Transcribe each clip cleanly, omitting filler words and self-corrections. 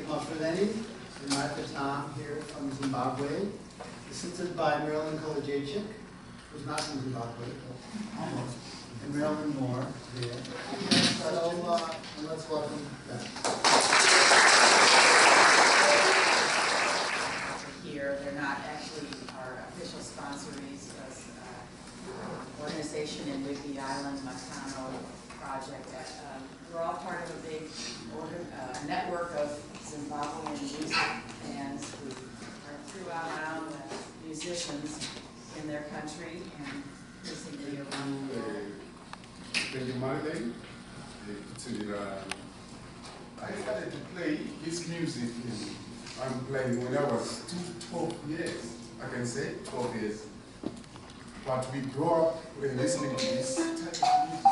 Mafuleni and Thom here from Zimbabwe, assisted by Marilyn Kolodziejczyk, who's not from Zimbabwe, but almost, and Marilyn Moore here. So let's welcome them. Here, they're not actually our official sponsors as organization in Whidbey Island, Matano project. We're all part of a big network of Zimbabwean music fans who are throughout musicians in their country and basically around the world. Thank you, Marlene. I started to play this music I'm playing when I was 12 years, I can say 12 years. But we grew up listening to this type of music.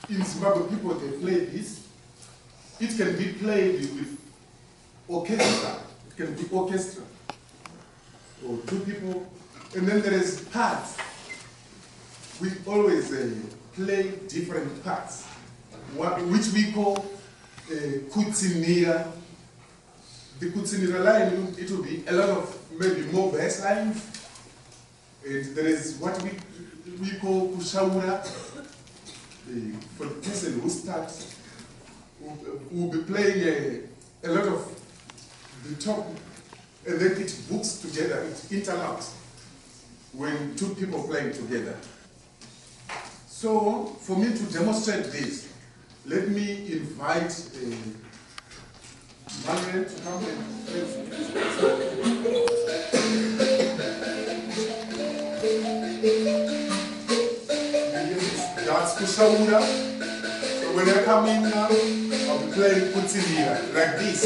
In Zimbabwe, people, they play this. It can be played with orchestra. It can be orchestra. Or two people. And then there is parts. We always play different parts, which we call kutsinira. The kutsinira line, it will be a lot of maybe more bass lines. And there is what we call kushaura. For the person who starts we'll be playing a lot of the top, and then it books together, it interlocks when two people playing together. So, for me to demonstrate this, let me invite Margaret to come and play. That's Kushaura. So when I come in now, I'll be playing Kutsilia, like this.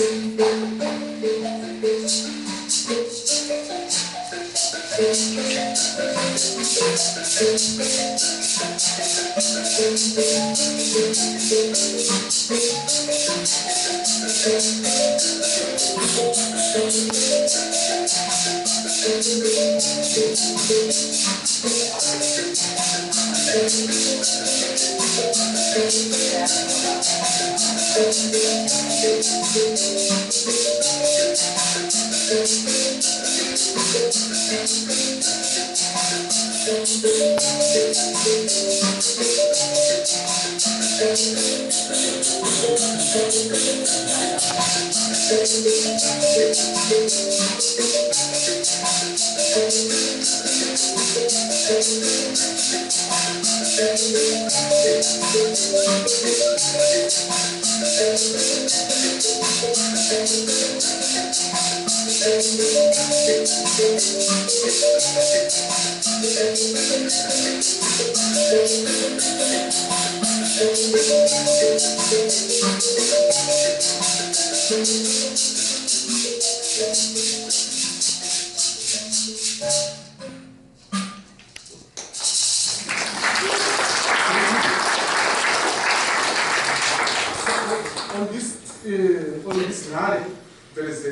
On this line, there is a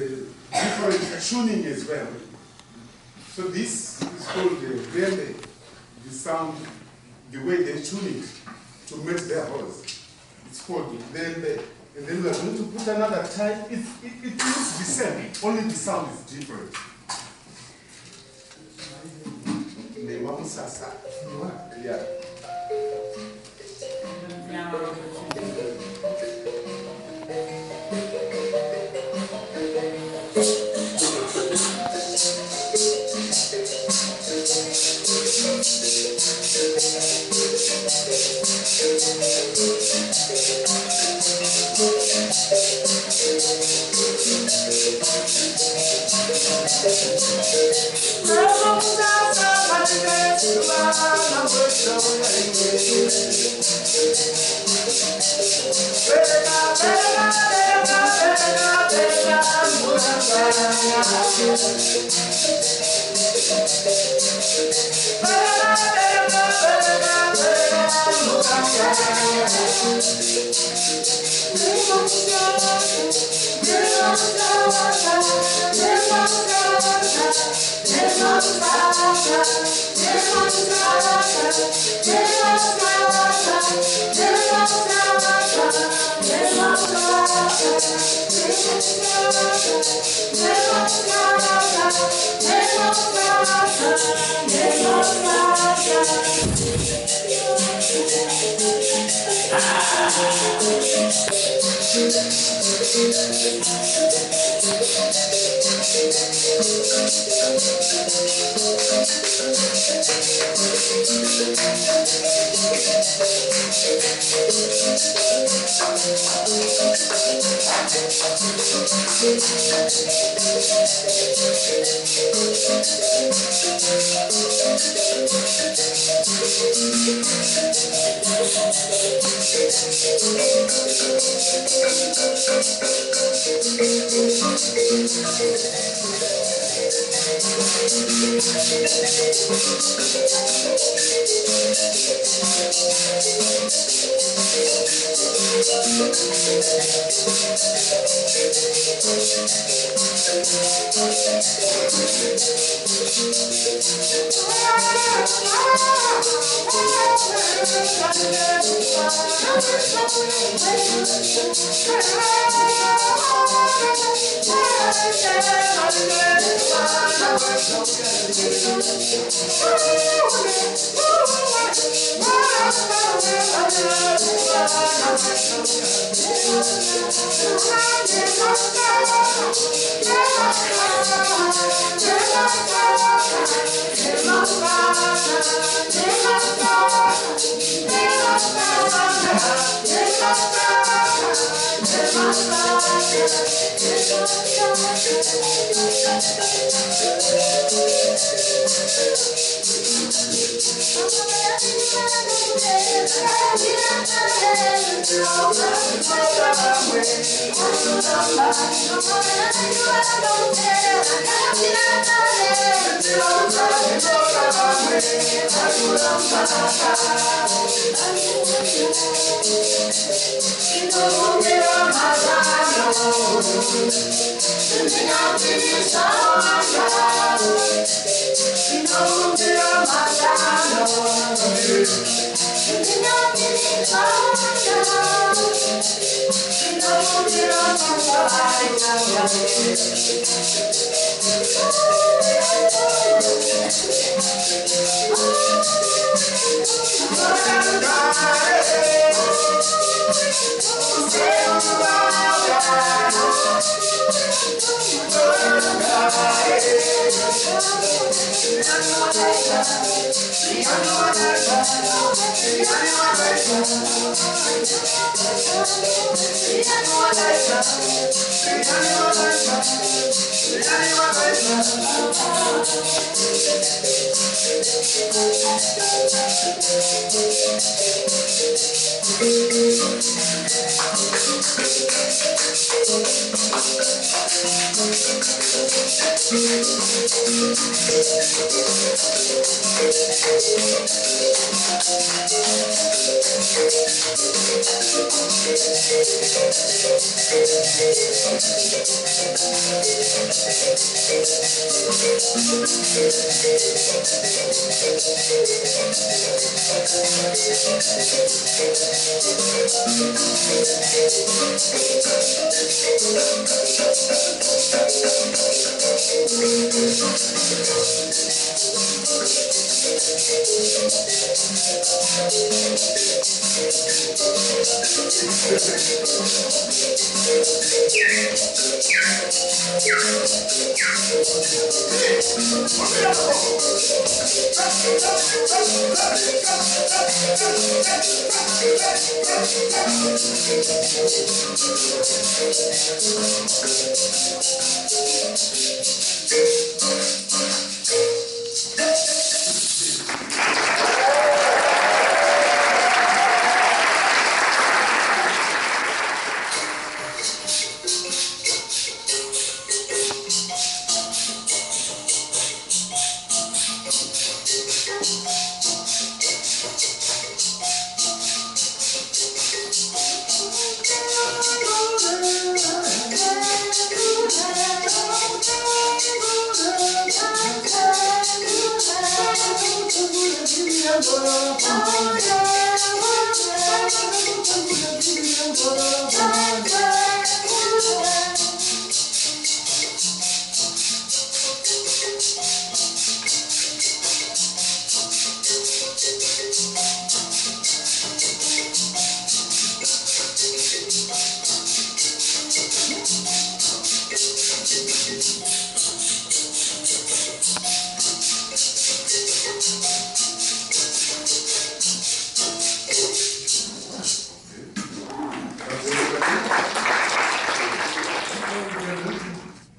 different tuning as well. So this is called the sound, the way they tune it to match their voice. It's called the. And then we are going to put another type. It looks the same, only the sound is different. Yeah.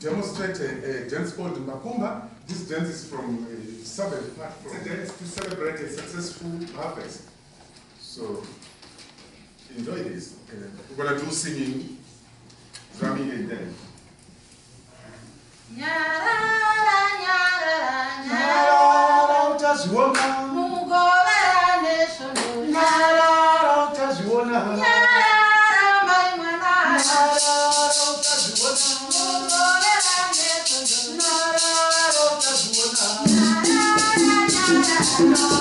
Demonstrate a dance called Makumba. This dance is from southern part. It's a dance to celebrate a successful harvest. So enjoy this. We're gonna do singing, drumming, and dance. No.